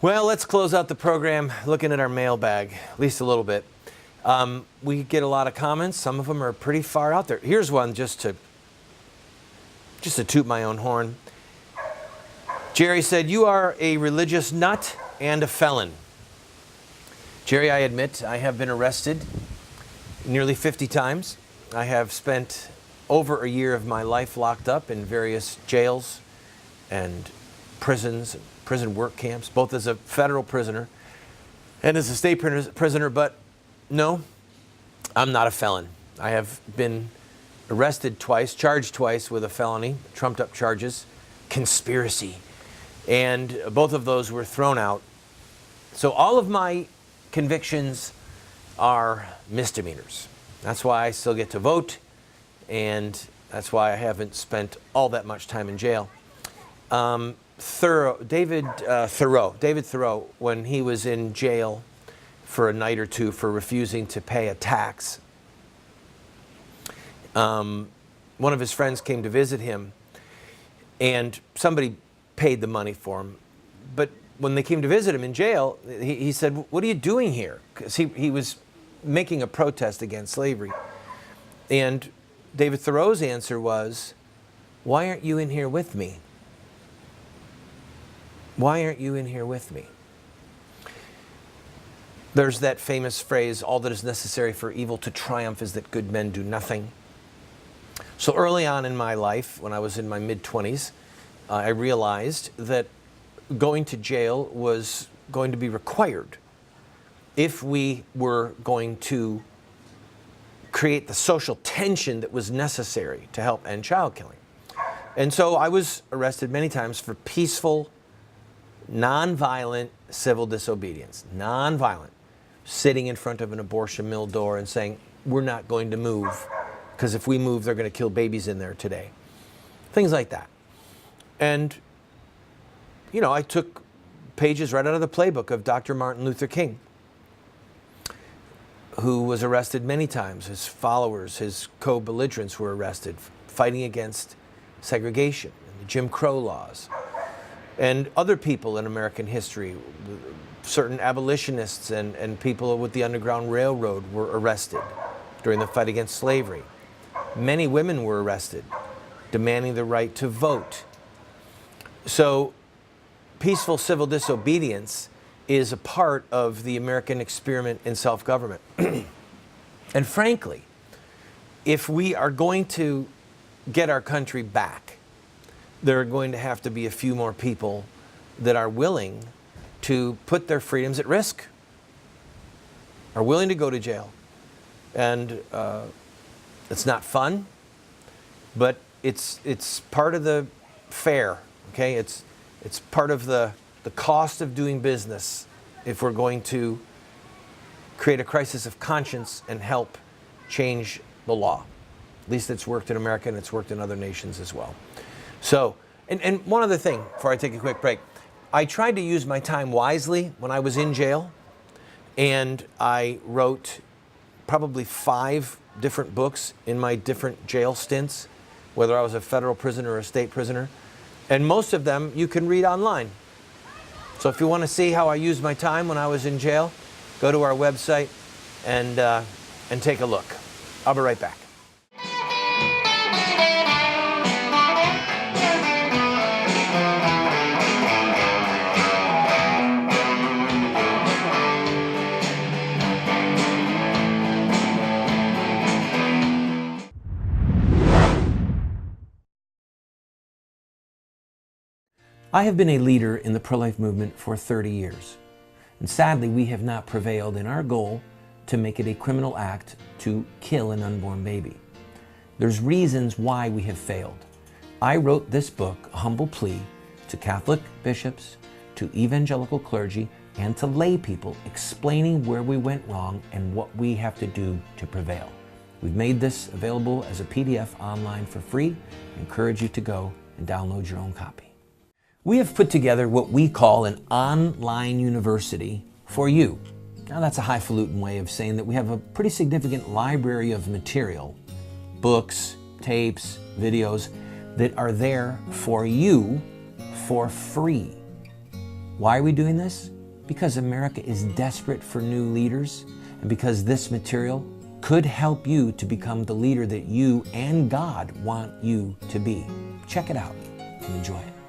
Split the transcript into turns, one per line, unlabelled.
Well, let's close out the program looking at our mailbag, at least a little bit. We get a lot of comments. Some of them are pretty far out there. Here's one just to toot my own horn. Jerry said, "You are a religious nut and a felon." Jerry, I admit I have been arrested nearly 50 times. I have spent over a year of my life locked up in various jails and prisons, prison work camps, both as a federal prisoner and as a state prisoner. But no, I'm not a felon. I have been arrested twice, charged twice with a felony, trumped up charges, conspiracy, and both of those were thrown out. So all of my convictions are misdemeanors. That's why I still get to vote, and that's why I haven't spent all that much time in jail. David Thoreau, when he was in jail for a night or two for refusing to pay a tax, one of his friends came to visit him, and somebody paid the money for him. But when they came to visit him in jail, he said, "What are you doing here?" Because he was making a protest against slavery. And David Thoreau's answer was, "Why aren't you in here with me? Why aren't you in here with me?" There's that famous phrase, "All that is necessary for evil to triumph is that good men do nothing." So early on in my life, when I was in my mid-20s, I realized that going to jail was going to be required if we were going to create the social tension that was necessary to help end child killing. And so I was arrested many times for peaceful, nonviolent civil disobedience. Nonviolent. Sitting in front of an abortion mill door and saying, "We're not going to move, because if we move, they're going to kill babies in there today." Things like that. And, you know, I took pages right out of the playbook of Dr. Martin Luther King, who was arrested many times. His followers, his co-belligerents were arrested, fighting against segregation and the Jim Crow laws. And other people in American history, certain abolitionists and people with the Underground Railroad were arrested during the fight against slavery. Many women were arrested, demanding the right to vote. So peaceful civil disobedience is a part of the American experiment in self-government. And frankly, if we are going to get our country back, there are going to have to be a few more people that are willing to put their freedoms at risk, are willing to go to jail. And it's not fun, but it's part of the fare, okay? It's part of the cost of doing business if we're going to create a crisis of conscience and help change the law. At least it's worked in America, and it's worked in other nations as well. So, and one other thing before I take a quick break. I tried to use my time wisely when I was in jail, and I wrote probably 5 different books in my different jail stints, whether I was a federal prisoner or a state prisoner, and most of them you can read online. So if you want to see how I used my time when I was in jail, go to our website and take a look. I'll be right back. I have been a leader in the pro-life movement for 30 years, and sadly we have not prevailed in our goal to make it a criminal act to kill an unborn baby. There's reasons why we have failed. I wrote this book, A Humble Plea, to Catholic bishops, to evangelical clergy, and to lay people, explaining where we went wrong and what we have to do to prevail. We've made this available as a PDF online for free. I encourage you to go and download your own copy. We have put together what we call an online university for you. Now that's a highfalutin way of saying that we have a pretty significant library of material, books, tapes, videos that are there for you for free. Why are we doing this? Because America is desperate for new leaders, and because this material could help you to become the leader that you and God want you to be. Check it out and enjoy it.